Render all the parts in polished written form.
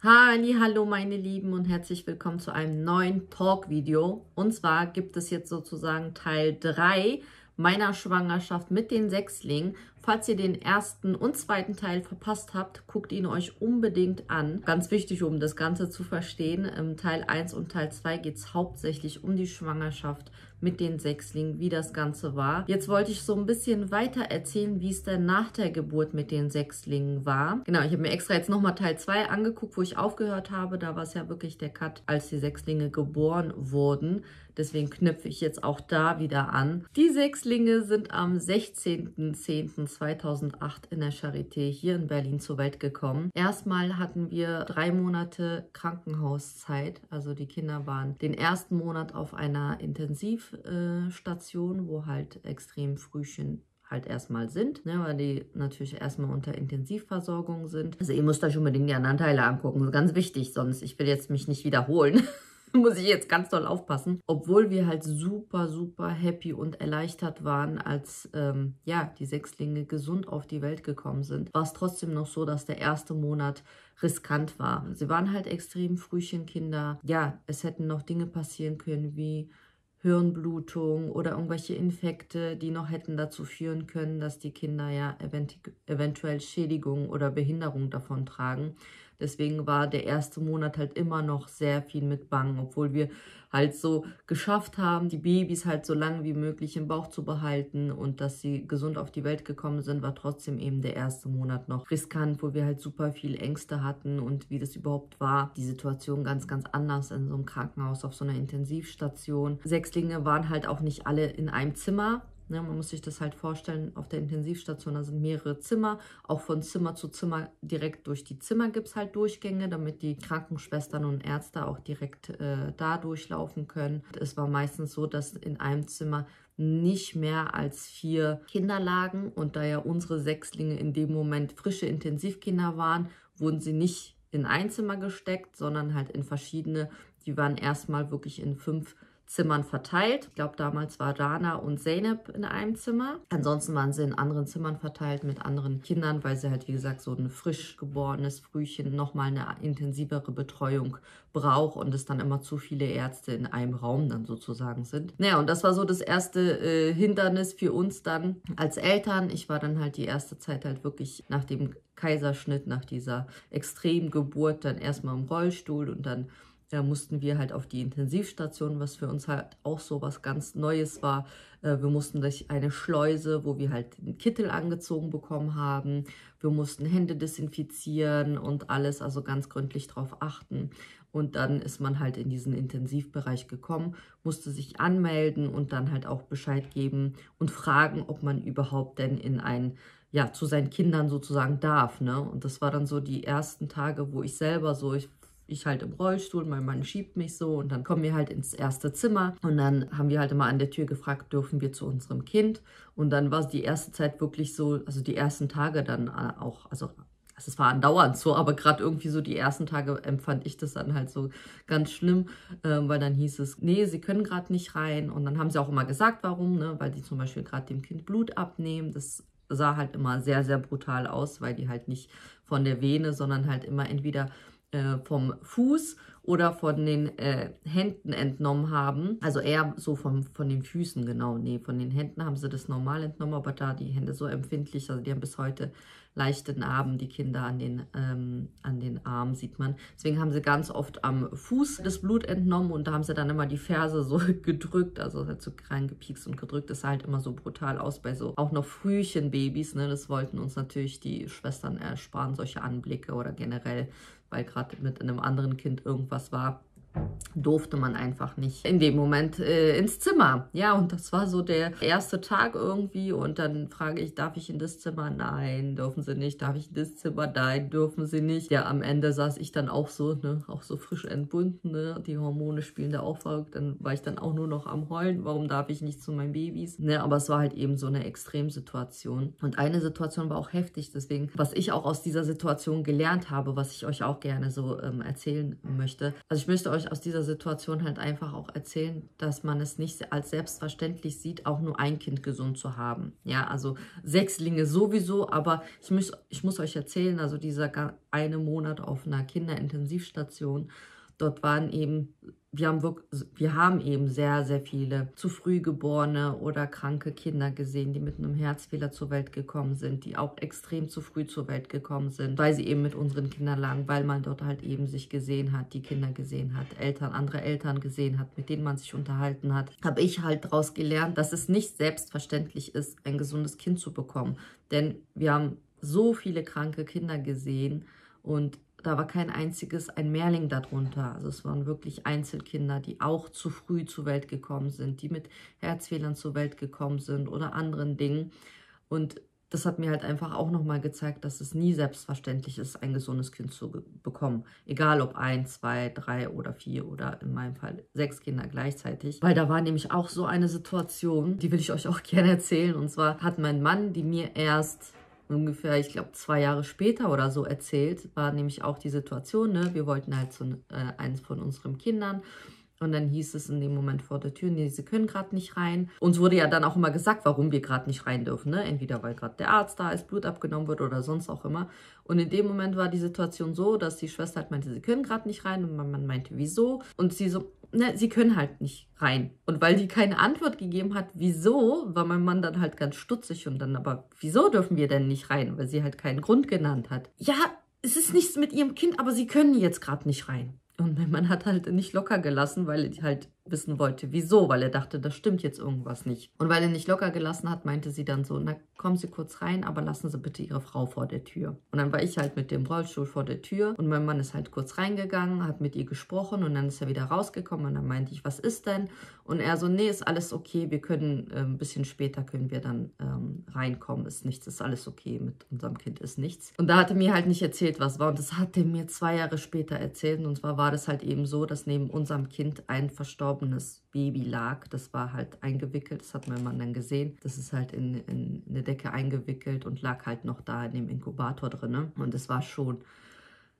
Hallo meine Lieben und herzlich willkommen zu einem neuen Talk-Video. Und zwar gibt es jetzt sozusagen Teil 3 meiner Schwangerschaft mit den Sechslingen. Falls ihr den ersten und zweiten Teil verpasst habt, guckt ihn euch unbedingt an. Ganz wichtig, um das Ganze zu verstehen. Im Teil 1 und Teil 2 geht es hauptsächlich um die Schwangerschaft mit den Sechslingen, wie das Ganze war. Jetzt wollte ich so ein bisschen weiter erzählen, wie es dann nach der Geburt mit den Sechslingen war. Genau, ich habe mir extra jetzt nochmal Teil 2 angeguckt, wo ich aufgehört habe. Da war es ja wirklich der Cut, als die Sechslinge geboren wurden. Deswegen knüpfe ich jetzt auch da wieder an. Die Sechslinge sind am 16.10.2008 in der Charité hier in Berlin zur Welt gekommen. Erstmal hatten wir 3 Monate Krankenhauszeit. Also die Kinder waren den ersten Monat auf einer Intensivstation, wo halt extrem Frühchen halt erstmal sind, ne, weil die natürlich erstmal unter Intensivversorgung sind. Also ihr müsst euch unbedingt die anderen Teile angucken, das ist ganz wichtig, sonst ich will jetzt mich nicht wiederholen. Muss ich jetzt ganz doll aufpassen. Obwohl wir halt super, super happy und erleichtert waren, als die Sechslinge gesund auf die Welt gekommen sind, war es trotzdem noch so, dass der erste Monat riskant war. Sie waren halt extrem Frühchenkinder. Ja, es hätten noch Dinge passieren können wie Hirnblutung oder irgendwelche Infekte, die noch hätten dazu führen können, dass die Kinder ja eventuell Schädigung oder Behinderung davon tragen. Deswegen war der erste Monat halt immer noch sehr viel mit Bangen, obwohl wir halt so geschafft haben, die Babys halt so lange wie möglich im Bauch zu behalten und dass sie gesund auf die Welt gekommen sind, war trotzdem eben der erste Monat noch riskant, wo wir halt super viel Ängste hatten und wie das überhaupt war. Die Situation ganz, ganz anders in so einem Krankenhaus auf so einer Intensivstation. Sechslinge waren halt auch nicht alle in einem Zimmer. Ja, man muss sich das halt vorstellen, auf der Intensivstation, da sind mehrere Zimmer. Auch von Zimmer zu Zimmer, direkt durch die Zimmer gibt es halt Durchgänge, damit die Krankenschwestern und Ärzte auch direkt da durchlaufen können. Es war meistens so, dass in einem Zimmer nicht mehr als 4 Kinder lagen. Und da ja unsere Sechslinge in dem Moment frische Intensivkinder waren, wurden sie nicht in ein Zimmer gesteckt, sondern halt in verschiedene. Die waren erstmal wirklich in 5 Zimmern verteilt. Ich glaube, damals war Rana und Zeynep in einem Zimmer. Ansonsten waren sie in anderen Zimmern verteilt mit anderen Kindern, weil sie halt, wie gesagt, so ein frisch geborenes Frühchen nochmal eine intensivere Betreuung braucht und es dann immer zu viele Ärzte in einem Raum dann sozusagen sind. Naja, und das war so das erste Hindernis für uns dann als Eltern. Ich war dann halt die erste Zeit halt wirklich nach dem Kaiserschnitt, nach dieser Extremgeburt dann erstmal im Rollstuhl und dann mussten wir halt auf die Intensivstation, was für uns halt auch so was ganz Neues war. Wir mussten durch eine Schleuse, wo wir halt den Kittel angezogen bekommen haben. Wir mussten Hände desinfizieren und alles, also ganz gründlich drauf achten. Und dann ist man halt in diesen Intensivbereich gekommen, musste sich anmelden und dann halt auch Bescheid geben und fragen, ob man überhaupt denn in ein zu seinen Kindern sozusagen darf, ne? Und das war dann so die ersten Tage, wo ich selber so, ich halt im Rollstuhl, mein Mann schiebt mich so und dann kommen wir halt ins erste Zimmer und dann haben wir halt immer an der Tür gefragt, dürfen wir zu unserem Kind? Und dann war es die erste Zeit wirklich so, also die ersten Tage dann auch, also es war andauernd so, aber gerade irgendwie so die ersten Tage empfand ich das dann halt so ganz schlimm, weil dann hieß es, nee, sie können gerade nicht rein und dann haben sie auch immer gesagt, warum, ne? Weil die zum Beispiel gerade dem Kind Blut abnehmen, das sah halt immer sehr, sehr brutal aus, weil die halt nicht von der Vene, sondern halt immer entweder vom Fuß oder von den Händen entnommen haben. Also eher so von den Füßen, genau. Nee, von den Händen haben sie das normal entnommen, aber da die Hände so empfindlich, also die haben bis heute leichte Narben, die Kinder an den Armen, sieht man. Deswegen haben sie ganz oft am Fuß das Blut entnommen und da haben sie dann immer die Ferse so gedrückt, also halt so reingepiekst und gedrückt. Das sah halt immer so brutal aus bei so auch noch Frühchenbabys, ne? Das wollten uns natürlich die Schwestern ersparen, solche Anblicke oder generell, weil gerade mit einem anderen Kind irgendwas war, durfte man einfach nicht in dem Moment ins Zimmer. Ja, und das war so der erste Tag irgendwie und dann frage ich, darf ich in das Zimmer? Nein, dürfen sie nicht. Darf ich in das Zimmer? Nein, dürfen sie nicht. Ja, am Ende saß ich dann auch so, ne, auch so frisch entbunden, ne, die Hormone spielen da auch verrückt. Dann war ich dann auch nur noch am Heulen. Warum darf ich nicht zu meinen Babys? Ne, aber es war halt eben so eine Extremsituation. Und eine Situation war auch heftig, deswegen, was ich auch aus dieser Situation gelernt habe, was ich euch auch gerne so erzählen möchte. Also ich möchte euch aus dieser dieser Situation halt einfach auch erzählen, dass man es nicht als selbstverständlich sieht, auch nur ein Kind gesund zu haben. Ja, also Sechslinge sowieso, aber ich muss euch erzählen, also dieser eine Monat auf einer Kinderintensivstation, dort waren eben, wir haben eben sehr, sehr viele zu früh geborene oder kranke Kinder gesehen, die mit einem Herzfehler zur Welt gekommen sind, die auch extrem zu früh zur Welt gekommen sind, weil sie eben mit unseren Kindern lagen, weil man dort halt eben sich gesehen hat, die Kinder gesehen hat, andere Eltern gesehen hat, mit denen man sich unterhalten hat. Habe ich halt daraus gelernt, dass es nicht selbstverständlich ist, ein gesundes Kind zu bekommen. Denn wir haben so viele kranke Kinder gesehen und da war kein einziges ein Mehrling darunter. Also es waren wirklich Einzelkinder, die auch zu früh zur Welt gekommen sind, die mit Herzfehlern zur Welt gekommen sind oder anderen Dingen. Und das hat mir halt einfach auch nochmal gezeigt, dass es nie selbstverständlich ist, ein gesundes Kind zu bekommen. Egal ob 1, 2, 3 oder 4 oder in meinem Fall 6 Kinder gleichzeitig. Weil da war nämlich auch so eine Situation, die will ich euch auch gerne erzählen. Und zwar hat mein Mann, die mir erst ungefähr, ich glaube, 2 Jahre später oder so erzählt, war nämlich auch die Situation, ne? Wir wollten halt zu eins von unseren Kindern und dann hieß es in dem Moment vor der Tür, nee, sie können gerade nicht rein. Uns wurde ja dann auch immer gesagt, warum wir gerade nicht rein dürfen, ne? Entweder weil gerade der Arzt da ist, Blut abgenommen wird oder sonst auch immer. Und in dem Moment war die Situation so, dass die Schwester halt meinte, sie können gerade nicht rein und mein Mann meinte, wieso? Und sie so, ne, sie können halt nicht rein. Und weil die keine Antwort gegeben hat, wieso, war mein Mann dann halt ganz stutzig und dann, aber wieso dürfen wir denn nicht rein? Weil sie halt keinen Grund genannt hat. Ja, es ist nichts mit ihrem Kind, aber sie können jetzt gerade nicht rein. Und mein Mann hat halt nicht locker gelassen, weil er halt wissen wollte, wieso, weil er dachte, das stimmt jetzt irgendwas nicht. Und weil er nicht locker gelassen hat, meinte sie dann so, na, kommen Sie kurz rein, aber lassen Sie bitte Ihre Frau vor der Tür. Und dann war ich halt mit dem Rollstuhl vor der Tür und mein Mann ist halt kurz reingegangen, hat mit ihr gesprochen und dann ist er wieder rausgekommen und dann meinte ich, was ist denn? Und er so, nee, ist alles okay, wir können, ein bisschen später können wir dann reinkommen, ist nichts, ist alles okay, mit unserem Kind ist nichts. Und da hat er mir halt nicht erzählt, was war und das hat er mir 2 Jahre später erzählt und zwar war das halt eben so, dass neben unserem Kind ein verstorbenes Baby lag. Das war halt eingewickelt, das hat mein Mann dann gesehen. Das ist halt in eine Decke eingewickelt und lag halt noch da in dem Inkubator drin. Und es war schon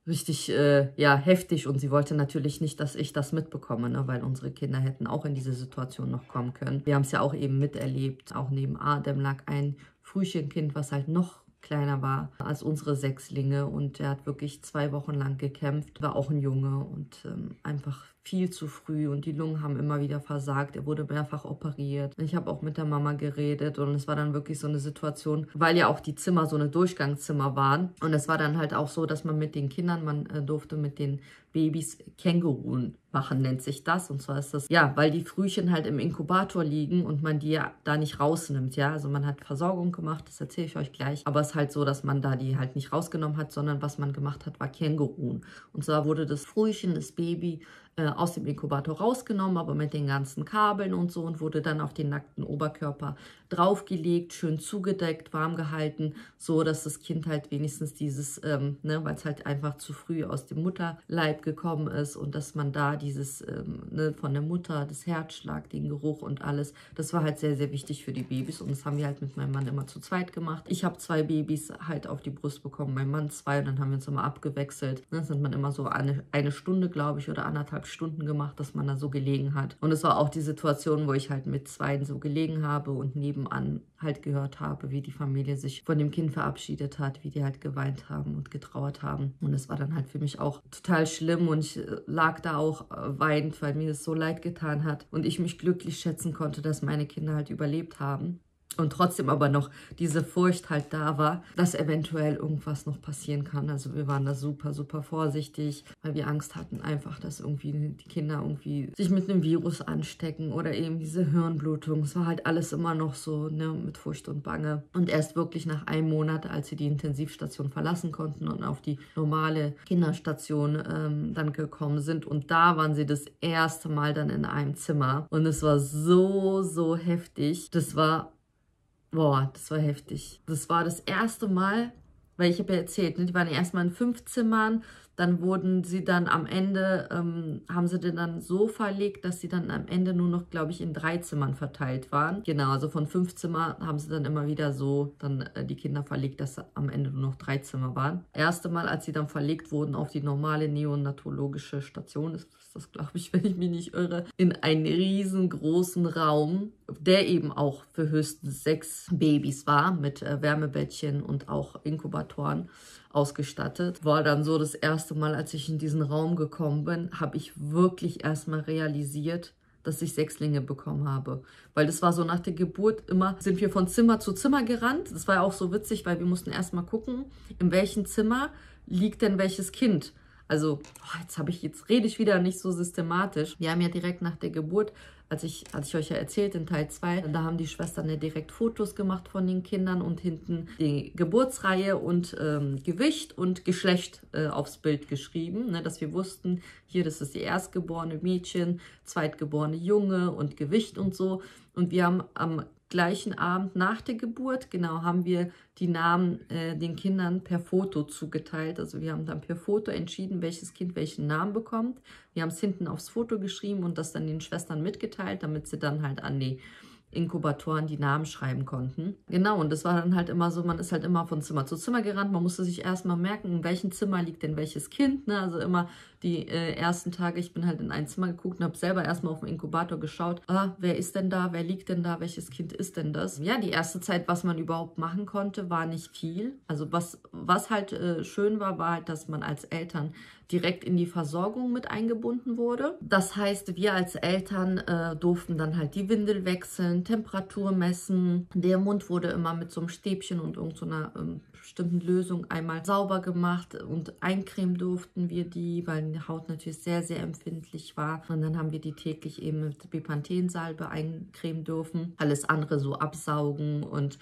richtig ja, heftig und sie wollte natürlich nicht, dass ich das mitbekomme, ne? Weil unsere Kinder hätten auch in diese Situation noch kommen können. Wir haben es ja auch eben miterlebt. Auch neben Adem lag ein Frühchenkind, was halt noch kleiner war als unsere Sechslinge und er hat wirklich 2 Wochen lang gekämpft, war auch ein Junge und einfach viel zu früh und die Lungen haben immer wieder versagt. Er wurde mehrfach operiert. Ich habe auch mit der Mama geredet und es war dann wirklich so eine Situation, weil ja auch die Zimmer so eine Durchgangszimmer waren und es war dann halt auch so, dass man mit den Kindern, man durfte mit den Babys Känguruen machen, nennt sich das. Und zwar ist das, ja, weil die Frühchen halt im Inkubator liegen und man die ja da nicht rausnimmt, ja. Also man hat Versorgung gemacht, das erzähle ich euch gleich. Aber es ist halt so, dass man da die halt nicht rausgenommen hat, sondern was man gemacht hat, war Känguruen. Und zwar wurde das Frühchen, das Baby, aus dem Inkubator rausgenommen, aber mit den ganzen Kabeln und so und wurde dann auf den nackten Oberkörper draufgelegt, schön zugedeckt, warm gehalten, so dass das Kind halt wenigstens dieses, ne, weil es halt einfach zu früh aus dem Mutterleib gekommen ist und dass man da dieses, ne, von der Mutter, das Herzschlag, den Geruch und alles, das war halt sehr, sehr wichtig für die Babys und das haben wir halt mit meinem Mann immer zu zweit gemacht. Ich habe 2 Babys halt auf die Brust bekommen, mein Mann 2 und dann haben wir uns immer abgewechselt. Das sind man immer so eine Stunde, glaube ich, oder 1,5 Stunden gemacht, dass man da so gelegen hat. Und es war auch die Situation, wo ich halt mit 2 so gelegen habe und nebenan halt gehört habe, wie die Familie sich von dem Kind verabschiedet hat, wie die halt geweint haben und getrauert haben. Und es war dann halt für mich auch total schlimm und ich lag da auch weinend, weil mir das so leid getan hat und ich mich glücklich schätzen konnte, dass meine Kinder halt überlebt haben. Und trotzdem aber noch diese Furcht halt da war, dass eventuell irgendwas noch passieren kann. Also wir waren da super, super vorsichtig, weil wir Angst hatten einfach, dass irgendwie die Kinder irgendwie sich mit einem Virus anstecken oder eben diese Hirnblutung. Es war halt alles immer noch so, ne, mit Furcht und Bange. Und erst wirklich nach 1 Monat, als sie die Intensivstation verlassen konnten und auf die normale Kinderstation dann gekommen sind. Und da waren sie das erste Mal dann in einem Zimmer. Und es war so, so heftig. Boah, das war heftig. Das war das erste Mal, weil ich habe ja erzählt, ne, die waren erstmal in 5 Zimmern, Dann wurden sie dann am Ende, haben sie den dann so verlegt, dass sie dann am Ende nur noch, glaube ich, in 3 Zimmern verteilt waren. Genau, also von 5 Zimmer haben sie dann immer wieder so dann die Kinder verlegt, dass am Ende nur noch 3 Zimmer waren. Erste Mal, als sie dann verlegt wurden auf die normale neonatologische Station, ist das, glaube ich, wenn ich mich nicht irre, in einen riesengroßen Raum, der eben auch für höchstens 6 Babys war, mit Wärmebettchen und auch Inkubatoren ausgestattet. War dann so das erste Mal, als ich in diesen Raum gekommen bin, habe ich wirklich erstmal realisiert, dass ich Sechslinge bekommen habe. Weil das war so nach der Geburt immer, sind wir von Zimmer zu Zimmer gerannt. Das war ja auch so witzig, weil wir mussten erstmal gucken, in welchem Zimmer liegt denn welches Kind. Also, jetzt rede ich wieder nicht so systematisch. Wir haben ja direkt nach der Geburt, als ich euch ja erzählt in Teil 2, da haben die Schwestern ja direkt Fotos gemacht von den Kindern und hinten die Geburtsreihe und Gewicht und Geschlecht aufs Bild geschrieben, ne, dass wir wussten, hier, das ist die erstgeborene Mädchen, zweitgeborene Junge und Gewicht und so. Und wir haben am gleichen Abend nach der Geburt, genau, haben wir die Namen den Kindern per Foto zugeteilt. Also wir haben dann per Foto entschieden, welches Kind welchen Namen bekommt. Wir haben es hinten aufs Foto geschrieben und das dann den Schwestern mitgeteilt, damit sie dann halt an die Inkubatoren die Namen schreiben konnten. Genau, und das war dann halt immer so, man ist halt immer von Zimmer zu Zimmer gerannt. Man musste sich erstmal merken, in welchem Zimmer liegt denn welches Kind. Ne? Also immer die ersten Tage, ich bin halt in ein Zimmer geguckt und habe selber erstmal auf den Inkubator geschaut. Wer ist denn da? Wer liegt denn da? Welches Kind ist denn das? Ja, die erste Zeit, was man überhaupt machen konnte, war nicht viel. Also was halt schön war, war halt, dass man als Eltern direkt in die Versorgung mit eingebunden wurde. Das heißt, wir als Eltern durften dann halt die Windel wechseln, Temperatur messen. Der Mund wurde immer mit so einem Stäbchen und irgendeiner bestimmten Lösung einmal sauber gemacht und eincremen durften wir die, weil die Haut natürlich sehr, sehr empfindlich war. Und dann haben wir die täglich eben mit Bepanthensalbe eincremen dürfen. Alles andere so absaugen und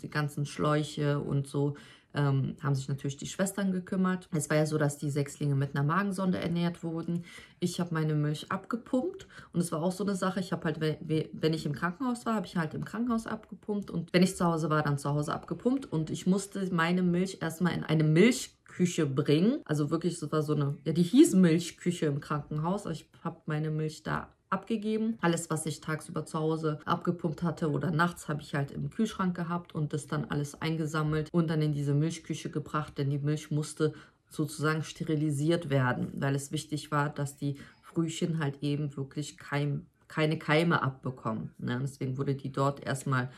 die ganzen Schläuche und so. Haben sich natürlich die Schwestern gekümmert. Es war ja so, dass die Sechslinge mit einer Magensonde ernährt wurden. Ich habe meine Milch abgepumpt und es war auch so eine Sache, ich habe halt, wenn ich im Krankenhaus war, habe ich halt im Krankenhaus abgepumpt und wenn ich zu Hause war, dann zu Hause abgepumpt und ich musste meine Milch erstmal in eine Milchküche bringen. Also wirklich, das war so eine, ja, die hieß Milchküche im Krankenhaus. Ich habe meine Milch da abgegeben. Alles, was ich tagsüber zu Hause abgepumpt hatte oder nachts, habe ich halt im Kühlschrank gehabt und das dann alles eingesammelt und dann in diese Milchküche gebracht, denn die Milch musste sozusagen sterilisiert werden, weil es wichtig war, dass die Frühchen halt eben wirklich keine Keime abbekommen. Ne? Deswegen wurde die dort erstmal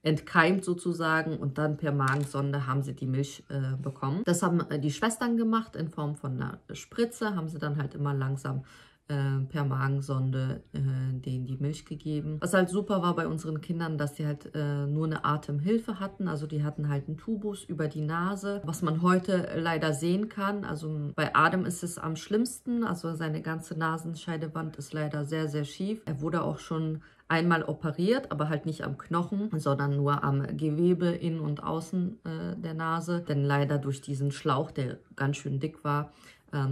entkeimt sozusagen und dann per Magensonde haben sie die Milch bekommen. Das haben die Schwestern gemacht in Form von einer Spritze, haben sie dann halt immer langsam per Magensonde denen die Milch gegeben. Was halt super war bei unseren Kindern, dass sie halt nur eine Atemhilfe hatten. Also die hatten halt einen Tubus über die Nase, was man heute leider sehen kann. Also bei Adem ist es am schlimmsten. Also seine ganze Nasenscheidewand ist leider sehr, sehr schief. Er wurde auch schon einmal operiert, aber halt nicht am Knochen, sondern nur am Gewebe innen und außen der Nase. Denn leider durch diesen Schlauch, der ganz schön dick war,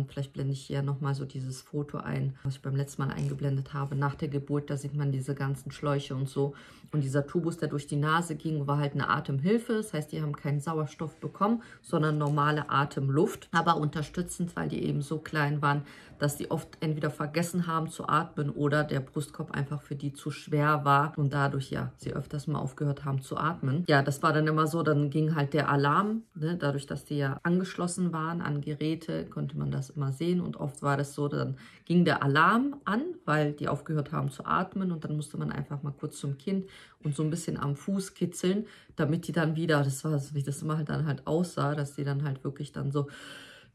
vielleicht blende ich hier nochmal so dieses Foto ein, was ich beim letzten Mal eingeblendet habe. Nach der Geburt, da sieht man diese ganzen Schläuche und so. Und dieser Tubus, der durch die Nase ging, war halt eine Atemhilfe. Das heißt, die haben keinen Sauerstoff bekommen, sondern normale Atemluft. Aber unterstützend, weil die eben so klein waren, dass die oft entweder vergessen haben zu atmen oder der Brustkorb einfach für die zu schwer war und dadurch ja sie öfters mal aufgehört haben zu atmen. Ja, das war dann immer so, dann ging halt der Alarm, ne? Dadurch, dass die ja angeschlossen waren an Geräte, konnte man das immer sehen und oft war das so, dann ging der Alarm an, weil die aufgehört haben zu atmen und dann musste man einfach mal kurz zum Kind und so ein bisschen am Fuß kitzeln, damit die dann wieder, das war, wie das immer halt dann halt aussah, dass die dann halt wirklich dann so,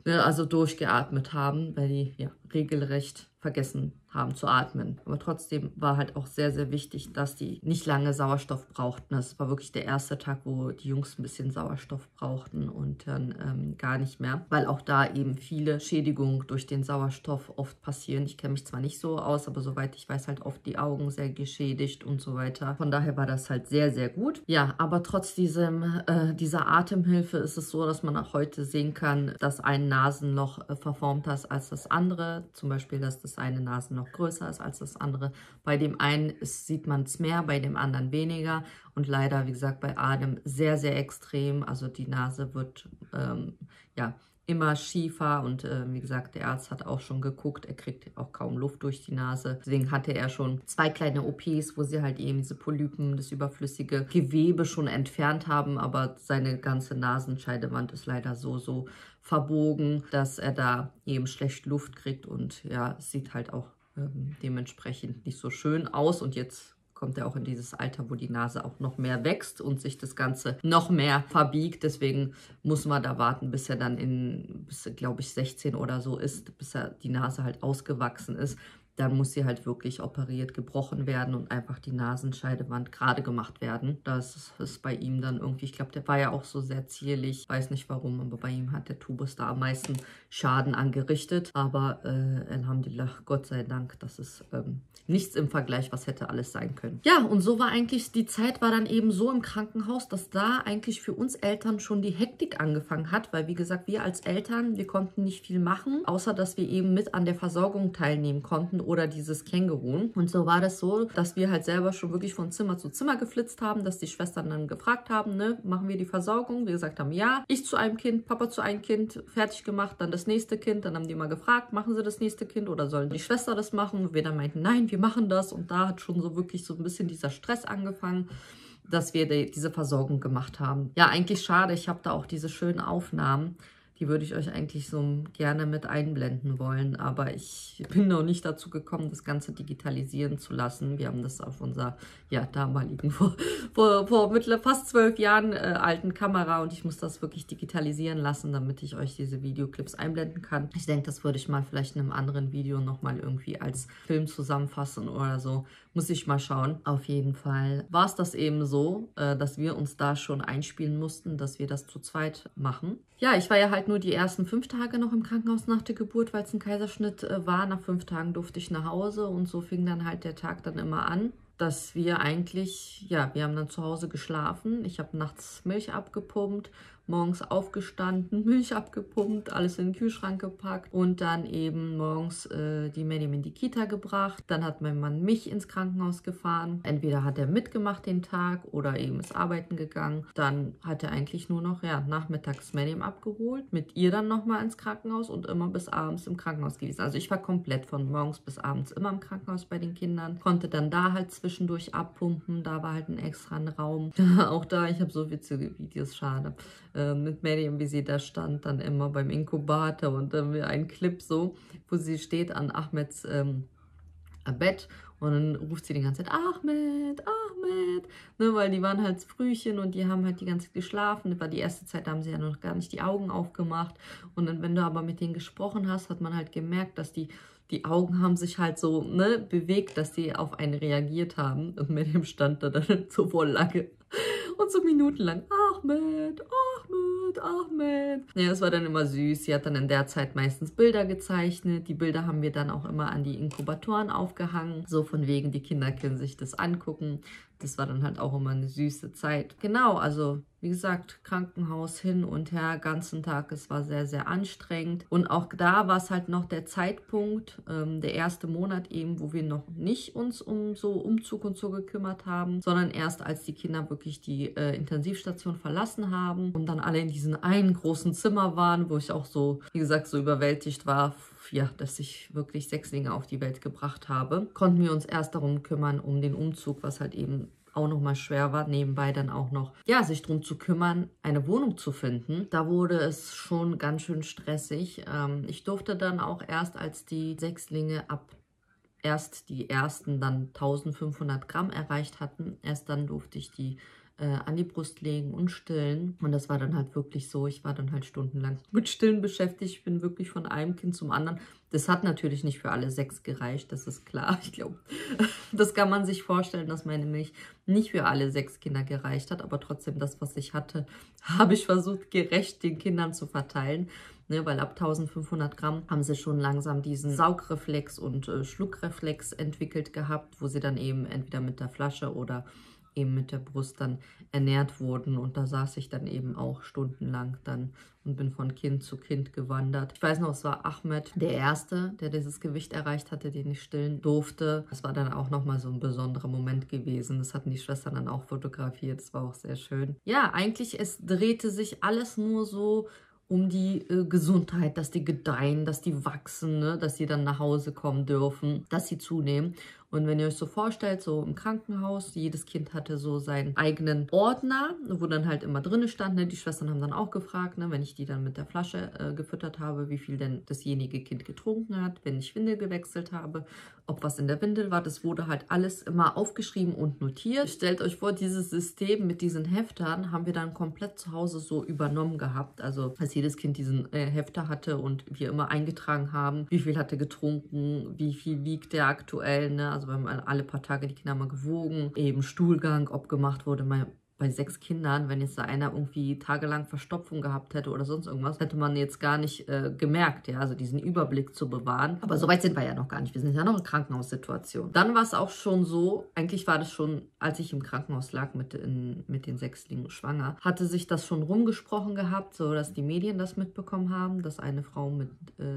ne, also durchgeatmet haben, weil die ja regelrecht vergessen haben zu atmen. Aber trotzdem war halt auch sehr, sehr wichtig, dass die nicht lange Sauerstoff brauchten. Das war wirklich der erste Tag, wo die Jungs ein bisschen Sauerstoff brauchten und dann gar nicht mehr, weil auch da eben viele Schädigungen durch den Sauerstoff oft passieren. Ich kenne mich zwar nicht so aus, aber soweit ich weiß, halt oft die Augen sehr geschädigt und so weiter. Von daher war das halt sehr, sehr gut. Ja, aber trotz dieser Atemhilfe ist es so, dass man auch heute sehen kann, dass ein Nasenloch verformter ist als das andere. Zum Beispiel, dass das eine Nasenloch größer ist als das andere. Bei dem einen sieht man es mehr, bei dem anderen weniger. Und leider, wie gesagt, bei Adem sehr, sehr extrem. Also die Nase wird immer Schiefer und wie gesagt, der Arzt hat auch schon geguckt, er kriegt auch kaum Luft durch die Nase. Deswegen hatte er schon 2 kleine OPs, wo sie halt eben diese Polypen, das überflüssige Gewebe schon entfernt haben, aber seine ganze Nasenscheidewand ist leider so verbogen, dass er da eben schlecht Luft kriegt und ja, es sieht halt auch dementsprechend nicht so schön aus und jetzt kommt er auch in dieses Alter, wo die Nase auch noch mehr wächst und sich das Ganze noch mehr verbiegt. Deswegen muss man da warten, bis er dann bis er, glaube ich, 16 oder so ist, bis er die Nase halt ausgewachsen ist. Dann muss sie halt wirklich operiert, gebrochen werden und einfach die Nasenscheidewand gerade gemacht werden. Das ist bei ihm dann irgendwie, ich glaube, der war ja auch so sehr zierlich. Weiß nicht warum, aber bei ihm hat der Tubus da am meisten Schaden angerichtet. Aber Alhamdulillah, Gott sei Dank, das ist nichts im Vergleich, was hätte alles sein können. Ja, und so war eigentlich, die Zeit war dann eben so im Krankenhaus, dass da eigentlich für uns Eltern schon die Hektik angefangen hat, weil wie gesagt, wir als Eltern, wir konnten nicht viel machen, außer dass wir eben mit an der Versorgung teilnehmen konnten oder dieses Känguru. Und so war das so, dass wir halt selber schon wirklich von Zimmer zu Zimmer geflitzt haben, dass die Schwestern dann gefragt haben, ne, machen wir die Versorgung? Wir gesagt haben, ja. Ich zu einem Kind, Papa zu einem Kind, fertig gemacht, dann das nächste Kind. Dann haben die mal gefragt, machen sie das nächste Kind oder sollen die Schwester das machen? Wir dann meinten, nein, wir machen das. Und da hat schon so wirklich so ein bisschen dieser Stress angefangen, dass wir diese Versorgung gemacht haben. Ja, eigentlich schade. Ich habe da auch diese schönen Aufnahmen. Die würde ich euch eigentlich so gerne mit einblenden wollen, aber ich bin noch nicht dazu gekommen, das Ganze digitalisieren zu lassen. Wir haben das auf unserer damaligen, vor mittlerweile fast 12 Jahren alten Kamera und ich muss das wirklich digitalisieren lassen, damit ich euch diese Videoclips einblenden kann. Ich denke, das würde ich mal vielleicht in einem anderen Video nochmal irgendwie als Film zusammenfassen oder so. Muss ich mal schauen. Auf jeden Fall war es das eben so, dass wir uns da schon einspielen mussten, dass wir das zu zweit machen. Ja, ich war ja halt nur die ersten 5 Tage noch im Krankenhaus nach der Geburt, weil es ein Kaiserschnitt war. Nach 5 Tagen durfte ich nach Hause und so fing dann halt der Tag dann immer an, dass wir eigentlich, ja, wir haben dann zu Hause geschlafen. Ich habe nachts Milch abgepumpt, morgens aufgestanden, Milch abgepumpt, alles in den Kühlschrank gepackt und dann eben morgens die Medium in die Kita gebracht. Dann hat mein Mann mich ins Krankenhaus gefahren. Entweder hat er mitgemacht den Tag oder eben ist arbeiten gegangen. Dann hat er eigentlich nur noch, ja, nachmittags Medium abgeholt, mit ihr dann nochmal ins Krankenhaus und immer bis abends im Krankenhaus gewesen. Also ich war komplett von morgens bis abends immer im Krankenhaus bei den Kindern, konnte dann da halt zwischendurch abpumpen, da war halt ein extra Raum. Auch da, ich habe so witzige Videos, schade. Mit Medium, wie sie da stand, dann immer beim Inkubator und dann ein Clip so, wo sie steht an Ahmeds Bett und dann ruft sie die ganze Zeit, Ahmed, Ahmed, ne, weil die waren halt Frühchen und die haben halt die ganze Zeit geschlafen. Das war die erste Zeit, da haben sie ja noch gar nicht die Augen aufgemacht und dann, wenn du aber mit denen gesprochen hast, hat man halt gemerkt, dass die Augen haben sich halt so, ne, bewegt, dass sie auf einen reagiert haben und Medium stand da dann so voll lange und so minutenlang, Ahmed, Ahmed, Ahmed. Ja, das war dann immer süß. Sie hat dann in der Zeit meistens Bilder gezeichnet. Die Bilder haben wir dann auch immer an die Inkubatoren aufgehangen. So von wegen, die Kinder können sich das angucken. Das war dann halt auch immer eine süße Zeit. Genau, also wie gesagt, Krankenhaus hin und her, ganzen Tag. Es war sehr, sehr anstrengend. Und auch da war es halt noch der Zeitpunkt, der erste Monat eben, wo wir noch nicht uns um so Umzug und so gekümmert haben, sondern erst als die Kinder wirklich die Intensivstation verlassen haben und dann alle in diesem einen großen Zimmer waren, wo ich auch so, wie gesagt, so überwältigt war, ja, dass ich wirklich Sechslinge auf die Welt gebracht habe, konnten wir uns erst darum kümmern, um den Umzug, was halt eben auch nochmal schwer war, nebenbei dann auch noch, ja, sich darum zu kümmern, eine Wohnung zu finden. Da wurde es schon ganz schön stressig. Ich durfte dann auch erst, als die Sechslinge erst die ersten dann 1500 Gramm erreicht hatten, erst dann durfte ich die an die Brust legen und stillen. Und das war dann halt wirklich so, ich war dann halt stundenlang mit Stillen beschäftigt. Ich bin wirklich von einem Kind zum anderen. Das hat natürlich nicht für alle 6 gereicht, das ist klar. Ich glaube, das kann man sich vorstellen, dass meine Milch nicht für alle 6 Kinder gereicht hat. Aber trotzdem, das, was ich hatte, habe ich versucht, gerecht den Kindern zu verteilen. Ne, weil ab 1500 Gramm haben sie schon langsam diesen Saugreflex und Schluckreflex entwickelt gehabt, wo sie dann eben entweder mit der Flasche oder eben mit der Brust dann ernährt wurden. Und da saß ich dann eben auch stundenlang dann und bin von Kind zu Kind gewandert. Ich weiß noch, es war Ahmed, der Erste, der dieses Gewicht erreicht hatte, den ich stillen durfte. Das war dann auch nochmal so ein besonderer Moment gewesen. Das hatten die Schwestern dann auch fotografiert. Das war auch sehr schön. Ja, eigentlich, es drehte sich alles nur so um die Gesundheit, dass die gedeihen, dass die wachsen, ne? Dass sie dann nach Hause kommen dürfen, dass sie zunehmen. Und wenn ihr euch so vorstellt, so im Krankenhaus, jedes Kind hatte so seinen eigenen Ordner, wo dann halt immer drin stand. Ne? Die Schwestern haben dann auch gefragt, ne? Wenn ich die dann mit der Flasche gefüttert habe, wie viel denn dasjenige Kind getrunken hat, wenn ich Windel gewechselt habe, ob was in der Windel war. Das wurde halt alles immer aufgeschrieben und notiert. Stellt euch vor, dieses System mit diesen Heftern haben wir dann komplett zu Hause so übernommen gehabt. Also als jedes Kind diesen Hefter hatte und wir immer eingetragen haben, wie viel hat er getrunken, wie viel wiegt er aktuell, ne? Also wir haben alle paar Tage die Kinder mal gewogen, eben Stuhlgang, ob gemacht wurde, bei 6 Kindern, wenn jetzt da einer irgendwie tagelang Verstopfung gehabt hätte oder sonst irgendwas, hätte man jetzt gar nicht gemerkt, ja, also diesen Überblick zu bewahren. Aber so weit sind wir ja noch gar nicht. Wir sind ja noch in Krankenhaussituation. Dann war es auch schon so, eigentlich war das schon, als ich im Krankenhaus lag mit den Sechslingen schwanger, hatte sich das schon rumgesprochen gehabt, so dass die Medien das mitbekommen haben, dass eine Frau mit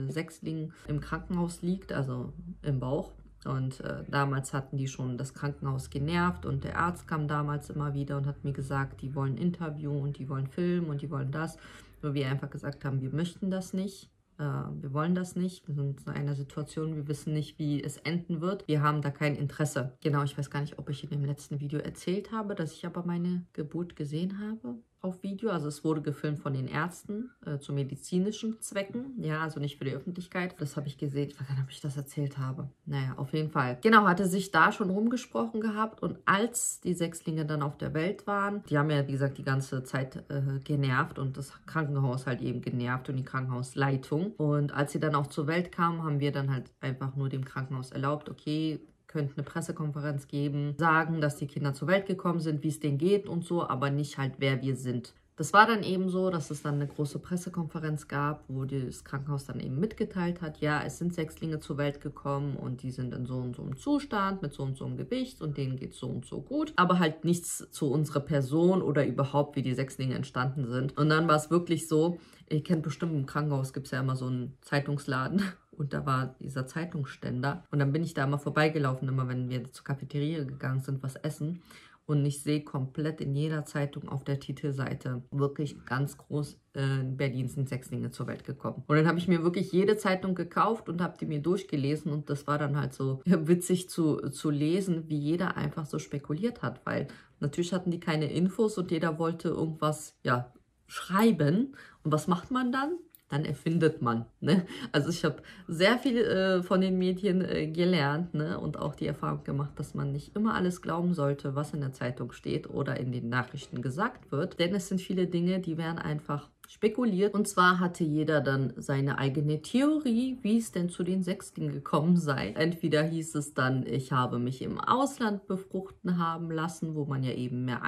Sechslingen im Krankenhaus liegt, also im Bauch. Und damals hatten die schon das Krankenhaus genervt und der Arzt kam damals immer wieder und hat mir gesagt, die wollen Interview und die wollen Film und die wollen das. Wo wir einfach gesagt haben, wir möchten das nicht. Wir wollen das nicht. Wir sind in einer Situation, wir wissen nicht, wie es enden wird. Wir haben da kein Interesse. Genau, ich weiß gar nicht, ob ich in dem letzten Video erzählt habe, dass ich aber meine Geburt gesehen habe auf Video. Also es wurde gefilmt von den Ärzten zu medizinischen Zwecken. Ja, also nicht für die Öffentlichkeit. Das habe ich gesehen. Ich weiß gar nicht, ob ich das erzählt habe. Naja, auf jeden Fall. Genau, hatte sich da schon rumgesprochen gehabt. Und als die Sechslinge dann auf der Welt waren, die haben ja, wie gesagt, die ganze Zeit genervt und das Krankenhaus halt eben genervt und die Krankenhausleitung. Und als sie dann auch zur Welt kamen, haben wir dann halt einfach nur dem Krankenhaus erlaubt, okay, könnt eine Pressekonferenz geben, sagen, dass die Kinder zur Welt gekommen sind, wie es denen geht und so, aber nicht halt, wer wir sind. Das war dann eben so, dass es dann eine große Pressekonferenz gab, wo das Krankenhaus dann eben mitgeteilt hat, ja, es sind Sechslinge zur Welt gekommen und die sind in so und so einem Zustand, mit so und so einem Gewicht und denen geht es so und so gut, aber halt nichts zu unserer Person oder überhaupt, wie die Sechslinge entstanden sind. Und dann war es wirklich so, ihr kennt bestimmt, im Krankenhaus gibt es ja immer so einen Zeitungsladen. Und da war dieser Zeitungsständer. Und dann bin ich da immer vorbeigelaufen, immer wenn wir zur Cafeteria gegangen sind, was essen. Und ich sehe komplett in jeder Zeitung auf der Titelseite wirklich ganz groß, in Berlin sind Sechslinge zur Welt gekommen. Und dann habe ich mir wirklich jede Zeitung gekauft und habe die mir durchgelesen. Und das war dann halt so witzig zu lesen, wie jeder einfach so spekuliert hat. Weil natürlich hatten die keine Infos und jeder wollte irgendwas, ja, schreiben. Und was macht man dann? Dann erfindet man. Ne? Also ich habe sehr viel von den Medien gelernt, ne? Und auch die Erfahrung gemacht, dass man nicht immer alles glauben sollte, was in der Zeitung steht oder in den Nachrichten gesagt wird. Denn es sind viele Dinge, die werden einfach spekuliert. Und zwar hatte jeder dann seine eigene Theorie, wie es denn zu den Sechstlingen gekommen sei. Entweder hieß es dann, ich habe mich im Ausland befruchten haben lassen, wo man ja eben mehr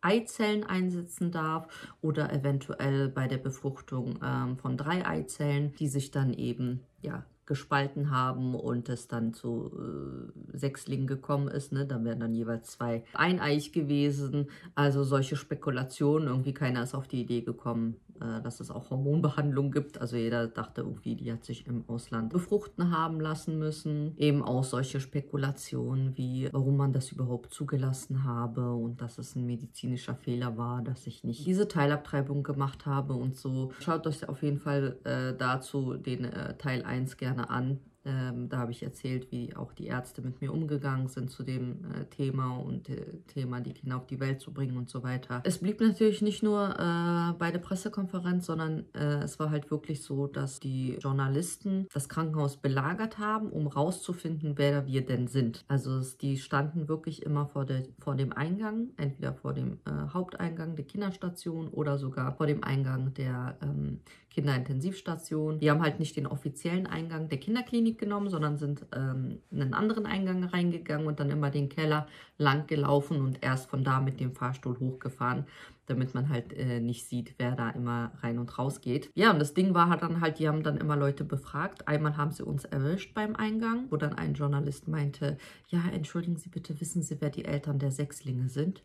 Eizellen einsetzen darf, oder eventuell bei der Befruchtung von 3 Eizellen, die sich dann eben, ja, gespalten haben und es dann zu Sechslingen gekommen ist. Ne? Da wären dann jeweils 2 eineich gewesen. Also solche Spekulationen, irgendwie keiner ist auf die Idee gekommen, dass es auch Hormonbehandlung gibt. Also jeder dachte irgendwie, die hat sich im Ausland befruchten haben lassen müssen. Eben auch solche Spekulationen wie, warum man das überhaupt zugelassen habe und dass es ein medizinischer Fehler war, dass ich nicht diese Teilabtreibung gemacht habe und so. Schaut euch auf jeden Fall dazu den Teil 1 gerne an. Da habe ich erzählt, wie auch die Ärzte mit mir umgegangen sind zu dem Thema und Thema, die Kinder auf die Welt zu bringen und so weiter. Es blieb natürlich nicht nur bei der Pressekonferenz, sondern es war halt wirklich so, dass die Journalisten das Krankenhaus belagert haben, um rauszufinden, wer wir denn sind. Also die standen wirklich immer vor dem Eingang, entweder vor dem Haupteingang der Kinderstation oder sogar vor dem Eingang der Kinderintensivstation. Die haben halt nicht den offiziellen Eingang der Kinderklinik genommen, sondern sind in einen anderen Eingang reingegangen und dann immer den Keller lang gelaufen und erst von da mit dem Fahrstuhl hochgefahren, damit man halt nicht sieht, wer da immer rein und raus geht. Ja, und das Ding war halt dann halt, die haben dann immer Leute befragt. Einmal haben sie uns erwischt beim Eingang, wo dann ein Journalist meinte, ja, entschuldigen Sie bitte, wissen Sie, wer die Eltern der Sechslinge sind?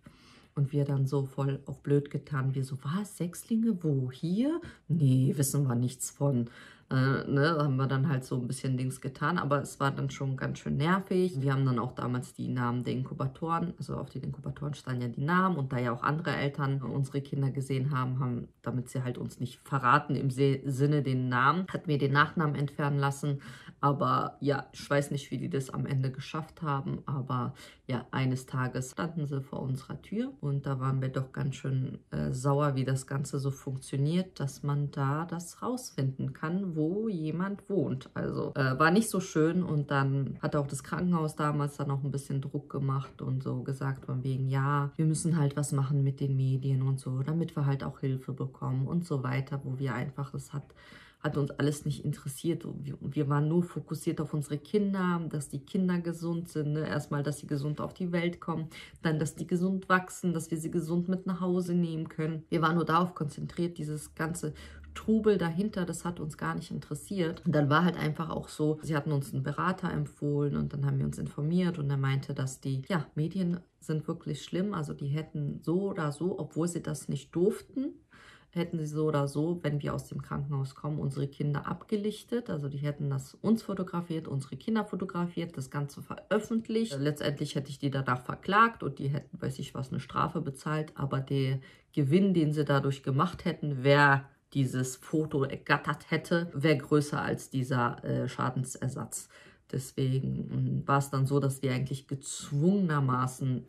Und wir dann so voll auf blöd getan. Wir so, was, Sechslinge? Wo? Hier? Nee, wissen wir nichts von. Ne, haben wir dann halt so ein bisschen Dings getan, aber es war dann schon ganz schön nervig. Wir haben dann auch damals die Namen der Inkubatoren, also auf den Inkubatoren standen ja die Namen, und da ja auch andere Eltern unsere Kinder gesehen haben, damit sie halt uns nicht verraten im Sinne den Namen, hatten wir den Nachnamen entfernen lassen. Aber ja, ich weiß nicht, wie die das am Ende geschafft haben, aber ja, eines Tages standen sie vor unserer Tür und da waren wir doch ganz schön sauer, wie das Ganze so funktioniert, dass man da das rausfinden kann, wo jemand wohnt. Also war nicht so schön, und dann hat auch das Krankenhaus damals dann auch ein bisschen Druck gemacht und so gesagt von wegen, ja, wir müssen halt was machen mit den Medien und so, damit wir halt auch Hilfe bekommen und so weiter, wo wir einfach, das hat uns alles nicht interessiert. Wir waren nur fokussiert auf unsere Kinder, dass die Kinder gesund sind. Ne? Erstmal, dass sie gesund auf die Welt kommen, dann, dass die gesund wachsen, dass wir sie gesund mit nach Hause nehmen können. Wir waren nur darauf konzentriert, dieses ganze Trubel dahinter, das hat uns gar nicht interessiert. Und dann war halt einfach auch so, sie hatten uns einen Berater empfohlen und dann haben wir uns informiert und er meinte, dass die Medien sind wirklich schlimm. Also die hätten so oder so, obwohl sie das nicht durften, hätten sie so oder so, wenn wir aus dem Krankenhaus kommen, unsere Kinder abgelichtet. Also die hätten das uns fotografiert, unsere Kinder fotografiert, das Ganze veröffentlicht. Letztendlich hätte ich die danach verklagt und die hätten, weiß ich was, eine Strafe bezahlt. Aber der Gewinn, den sie dadurch gemacht hätten, wer dieses Foto ergattert hätte, wäre größer als dieser Schadensersatz. Deswegen war es dann so, dass wir eigentlich gezwungenermaßen,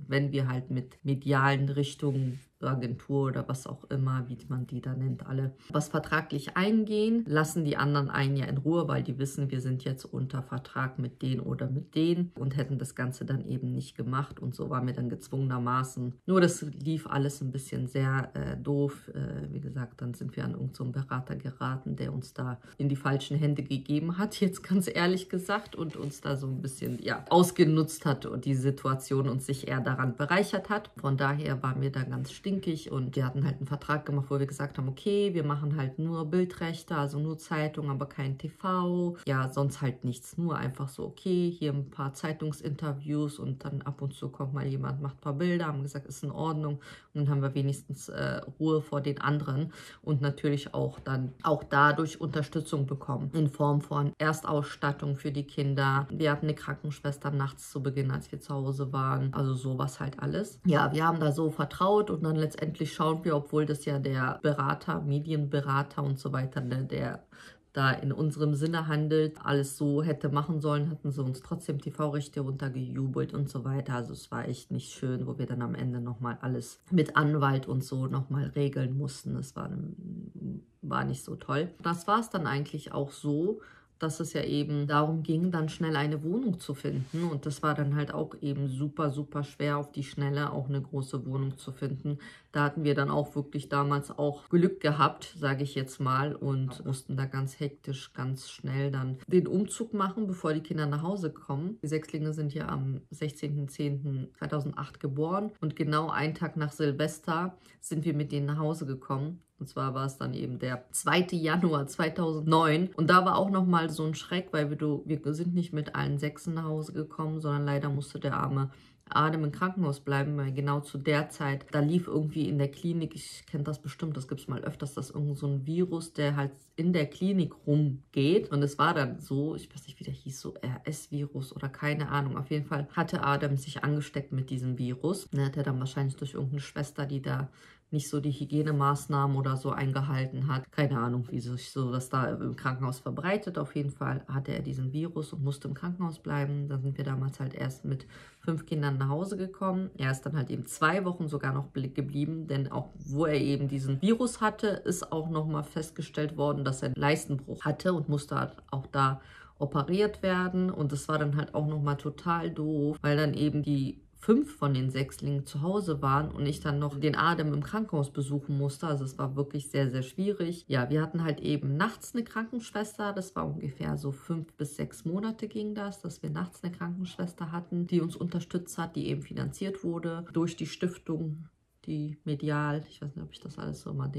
wenn wir halt mit medialen Richtungen, Agentur oder was auch immer, wie man die da nennt, alle was vertraglich eingehen, lassen die anderen einen ja in Ruhe, weil die wissen, wir sind jetzt unter Vertrag mit denen oder mit denen und hätten das Ganze dann eben nicht gemacht, und so waren wir dann gezwungenermaßen. Nur das lief alles ein bisschen sehr doof. Wie gesagt, dann sind wir an irgendeinen Berater geraten, der uns da in die falschen Hände gegeben hat, jetzt ganz ehrlich gesagt, und uns da so ein bisschen ausgenutzt hat und die Situation uns sich eher daran bereichert hat. Von daher waren wir da ganz stinkig, und wir hatten halt einen Vertrag gemacht, wo wir gesagt haben, okay, wir machen halt nur Bildrechte, also nur Zeitung, aber kein TV. Ja, sonst halt nichts, nur einfach so, okay, hier ein paar Zeitungsinterviews und dann ab und zu kommt mal jemand, macht ein paar Bilder, haben gesagt, ist in Ordnung, und dann haben wir wenigstens Ruhe vor den anderen und natürlich auch dann auch dadurch Unterstützung bekommen in Form von Erstausstattung für die Kinder. Wir hatten eine Krankenschwester nachts zu Beginn, als wir zu Hause waren, also sowas halt alles. Ja, wir haben da so vertraut, und dann letztendlich schauen wir, obwohl das ja der Berater, Medienberater und so weiter, der da in unserem Sinne handelt, alles so hätte machen sollen, hatten sie uns trotzdem TV-Rechte runtergejubelt und so weiter. Also es war echt nicht schön, wo wir dann am Ende nochmal alles mit Anwalt und so nochmal regeln mussten. Das war nicht so toll. Das war es dann eigentlich auch so, dass es ja eben darum ging, dann schnell eine Wohnung zu finden. Und das war dann halt auch eben super, super schwer, auf die Schnelle auch eine große Wohnung zu finden. Da hatten wir dann auch wirklich damals auch Glück gehabt, sage ich jetzt mal, und mussten da ganz hektisch, ganz schnell dann den Umzug machen, bevor die Kinder nach Hause kommen. Die Sechslinge sind ja am 16.10.2008 geboren, und genau einen Tag nach Silvester sind wir mit denen nach Hause gekommen. Und zwar war es dann eben der 2. Januar 2009. Und da war auch nochmal so ein Schreck, weil wir sind nicht mit allen Sechsen nach Hause gekommen, sondern leider musste der arme Adem im Krankenhaus bleiben, weil genau zu der Zeit, da lief irgendwie in der Klinik, ich kenne das bestimmt, das gibt es mal öfters, dass irgend so ein Virus, der halt in der Klinik rumgeht. Und es war dann so, ich weiß nicht, wie der hieß, so RS-Virus oder keine Ahnung. Auf jeden Fall hatte Adem sich angesteckt mit diesem Virus. Und hat er dann wahrscheinlich durch irgendeine Schwester, die da nicht so die Hygienemaßnahmen oder so eingehalten hat. Keine Ahnung, wie sich so das da im Krankenhaus verbreitet. Auf jeden Fall hatte er diesen Virus und musste im Krankenhaus bleiben. Dann sind wir damals halt erst mit 5 Kindern nach Hause gekommen. Er ist dann halt eben 2 Wochen sogar noch geblieben, denn auch wo er eben diesen Virus hatte, ist auch nochmal festgestellt worden, dass er einen Leistenbruch hatte und musste halt auch da operiert werden. Und das war dann halt auch nochmal total doof, weil dann eben die 5 von den Sechslingen zu Hause waren und ich dann noch den Adem im Krankenhaus besuchen musste. Also es war wirklich sehr, sehr schwierig. Ja, wir hatten halt eben nachts eine Krankenschwester. Das war ungefähr so 5 bis 6 Monate ging das, dass wir nachts eine Krankenschwester hatten, die uns unterstützt hat, die eben finanziert wurde durch die Stiftung, die medial, ich weiß nicht, ob ich das alles so mal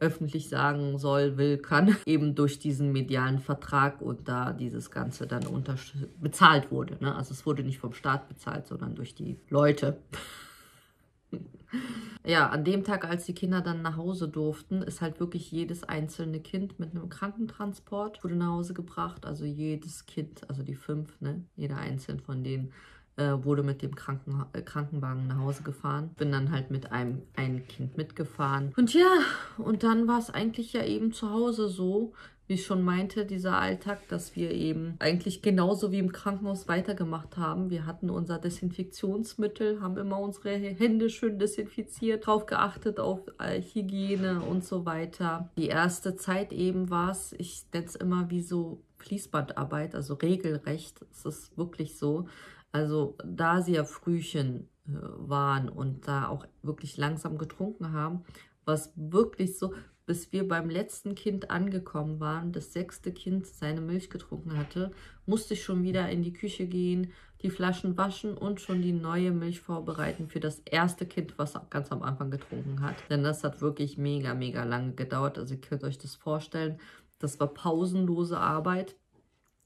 öffentlich sagen soll, will, kann, eben durch diesen medialen Vertrag und da dieses Ganze dann bezahlt wurde. Ne? Also es wurde nicht vom Staat bezahlt, sondern durch die Leute. Ja, an dem Tag, als die Kinder dann nach Hause durften, ist halt wirklich jedes einzelne Kind mit einem Krankentransport wurde nach Hause gebracht. Also jedes Kind, also die 5, ne, jeder einzelne von denen wurde mit dem Krankenwagen nach Hause gefahren. Bin dann halt mit einem Kind mitgefahren. Und ja, und dann war es eigentlich ja eben zu Hause so, wie ich schon meinte, dieser Alltag, dass wir eben eigentlich genauso wie im Krankenhaus weitergemacht haben. Wir hatten unser Desinfektionsmittel, haben immer unsere Hände schön desinfiziert, drauf geachtet auf Hygiene und so weiter. Die erste Zeit eben war es, ich nenne es immer wie so Fließbandarbeit, also regelrecht. Es ist wirklich so. Also da sie ja Frühchen waren und da auch wirklich langsam getrunken haben, war es wirklich so, bis wir beim letzten Kind angekommen waren, das 6. Kind seine Milch getrunken hatte, musste ich schon wieder in die Küche gehen, die Flaschen waschen und schon die neue Milch vorbereiten für das erste Kind, was ganz am Anfang getrunken hat. Denn das hat wirklich mega, mega lange gedauert. Also ihr könnt euch das vorstellen, das war pausenlose Arbeit.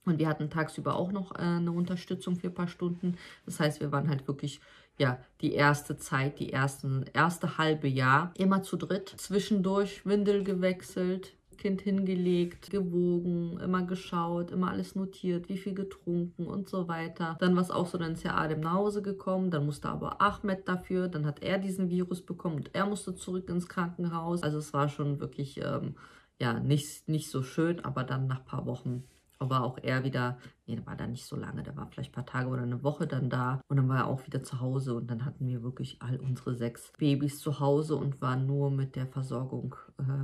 Und wir hatten tagsüber auch noch eine Unterstützung für ein paar Stunden. Das heißt, wir waren halt wirklich, ja, die erste Zeit, erste halbe Jahr immer zu dritt. Zwischendurch Windel gewechselt, Kind hingelegt, gewogen, immer geschaut, immer alles notiert, wie viel getrunken und so weiter. Dann war es auch so, dann ist ja Adem nach Hause gekommen, dann musste aber Ahmed dafür, dann hat er diesen Virus bekommen und er musste zurück ins Krankenhaus. Also es war schon wirklich, ja, nicht so schön, aber dann nach ein paar Wochen war auch er wieder, nee, der war da nicht so lange, der war vielleicht ein paar Tage oder eine Woche dann da und dann war er auch wieder zu Hause und dann hatten wir wirklich all unsere 6 Babys zu Hause und waren nur mit der Versorgung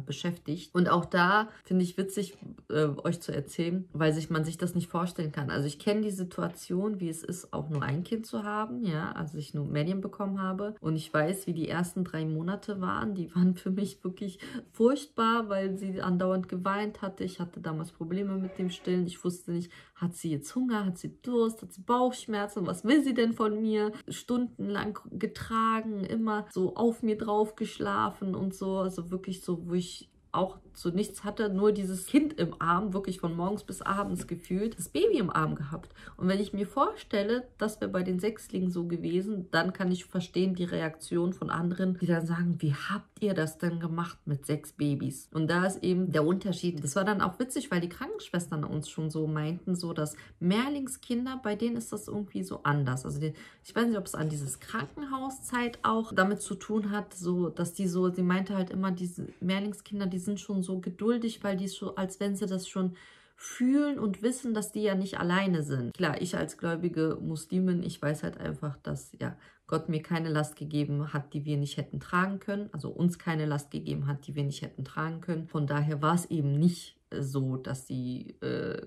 beschäftigt. Und auch da finde ich witzig, euch zu erzählen, weil man sich das nicht vorstellen kann. Also ich kenne die Situation, wie es ist, auch nur ein Kind zu haben, ja, als ich nur Medien bekommen habe und ich weiß, wie die ersten 3 Monate waren. Die waren für mich wirklich furchtbar, weil sie andauernd geweint hatte. Ich hatte damals Probleme mit dem Stillen. Ich wusste nicht, hat sie jetzt Hunger, hat sie Durst, hat sie Bauchschmerzen, was will sie denn von mir? Stundenlang getragen, immer so auf mir drauf geschlafen und so, also wirklich so, wo ich auch so nichts hatte, nur dieses Kind im Arm, wirklich von morgens bis abends gefühlt, das Baby im Arm gehabt. Und wenn ich mir vorstelle, das wäre bei den Sechslingen so gewesen, dann kann ich verstehen die Reaktion von anderen, die dann sagen, wie habt ihr das denn gemacht mit 6 Babys? Und da ist eben der Unterschied. Das war dann auch witzig, weil die Krankenschwestern uns schon so meinten, so dass Mehrlingskinder, bei denen ist das irgendwie so anders. Also ich weiß nicht, ob es an dieses Krankenhauszeit auch damit zu tun hat, so dass sie meinte halt immer, diese Mehrlingskinder, die sind schon so geduldig, weil die so, als wenn sie das schon fühlen und wissen, dass die ja nicht alleine sind. Klar, ich als gläubige Muslimin, ich weiß halt einfach, dass ja Gott mir keine Last gegeben hat, die wir nicht hätten tragen können, also uns keine Last gegeben hat, die wir nicht hätten tragen können. Von daher war es eben nicht so, dass sie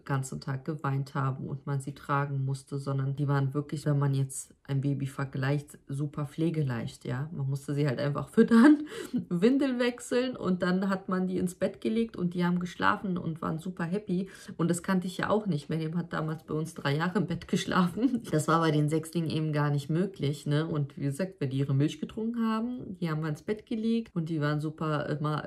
ganzen Tag geweint haben und man sie tragen musste, sondern die waren wirklich, wenn man jetzt ein Baby vergleicht, super pflegeleicht, ja. Man musste sie halt einfach füttern, Windel wechseln und dann hat man die ins Bett gelegt und die haben geschlafen und waren super happy. Und das kannte ich ja auch nicht. Miriam hat damals bei uns 3 Jahre im Bett geschlafen. Das war bei den Sechslingen eben gar nicht möglich, ne. Und wie gesagt, wenn die ihre Milch getrunken haben, die haben wir ins Bett gelegt und die waren super immer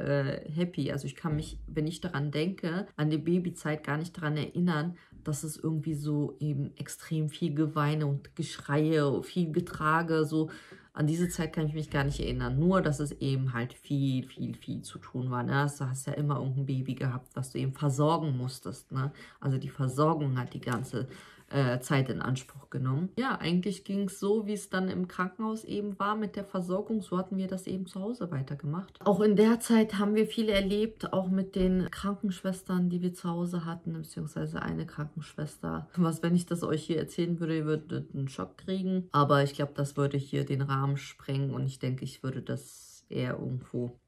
happy. Also ich kann mich, wenn ich daran denke, an die Babyzeit gar nicht daran erinnern, dass es irgendwie so eben extrem viel Geweine und Geschreie, viel Getrage, so an diese Zeit kann ich mich gar nicht erinnern. Nur, dass es eben halt viel zu tun war. Ne? Du hast ja immer irgendein Baby gehabt, was du eben versorgen musstest. Ne? Also die Versorgung hat die ganze Zeit in Anspruch genommen. Ja, eigentlich ging es so, wie es dann im Krankenhaus eben war mit der Versorgung. So hatten wir das eben zu Hause weitergemacht. Auch in der Zeit haben wir viel erlebt, auch mit den Krankenschwestern, die wir zu Hause hatten, beziehungsweise eine Krankenschwester. Was, wenn ich das euch hier erzählen würde, ihr würdet einen Schock kriegen. Aber ich glaube, das würde hier den Rahmen sprengen und ich denke, ich würde das eher irgendwo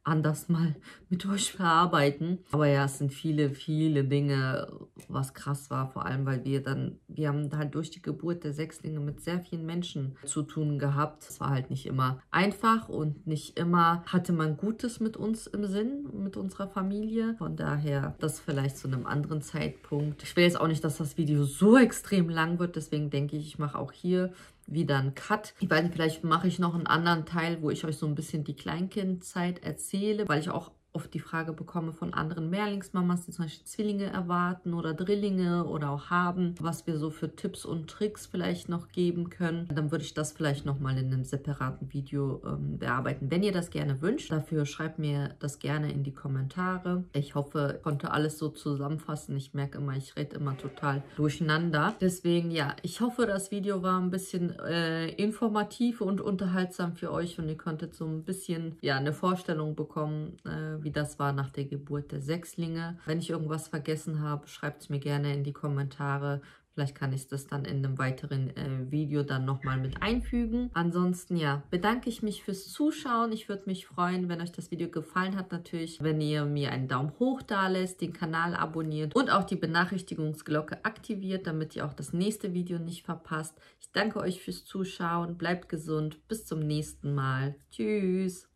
anders mal mit euch verarbeiten. Aber ja, es sind viele Dinge, was krass war, vor allem, weil wir haben halt durch die Geburt der Sechslinge mit sehr vielen Menschen zu tun gehabt. Es war halt nicht immer einfach und nicht immer hatte man Gutes mit uns im Sinn, mit unserer Familie. Von daher, das vielleicht zu einem anderen Zeitpunkt. Ich will jetzt auch nicht, dass das Video so extrem lang wird, deswegen denke ich, ich mache auch hier wieder einen Cut. Ich weiß nicht, vielleicht mache ich noch einen anderen Teil, wo ich euch so ein bisschen die Kleinkindzeit erzähle, weil ich auch oft die Frage bekomme von anderen Mehrlingsmamas, die zum Beispiel Zwillinge erwarten oder Drillinge oder auch haben, was wir so für Tipps und Tricks vielleicht noch geben können. Dann würde ich das vielleicht nochmal in einem separaten Video bearbeiten, wenn ihr das gerne wünscht. Dafür schreibt mir das gerne in die Kommentare. Ich hoffe, ich konnte alles so zusammenfassen. Ich merke immer, ich rede immer total durcheinander. Deswegen, ja, ich hoffe, das Video war ein bisschen informativ und unterhaltsam für euch und ihr konntet so ein bisschen, ja, eine Vorstellung bekommen, wie das war nach der Geburt der Sechslinge. Wenn ich irgendwas vergessen habe, schreibt es mir gerne in die Kommentare. Vielleicht kann ich das dann in einem weiteren Video dann nochmal mit einfügen. Ansonsten, ja, bedanke ich mich fürs Zuschauen. Ich würde mich freuen, wenn euch das Video gefallen hat, natürlich, wenn ihr mir einen Daumen hoch da lässt, den Kanal abonniert und auch die Benachrichtigungsglocke aktiviert, damit ihr auch das nächste Video nicht verpasst. Ich danke euch fürs Zuschauen. Bleibt gesund. Bis zum nächsten Mal. Tschüss.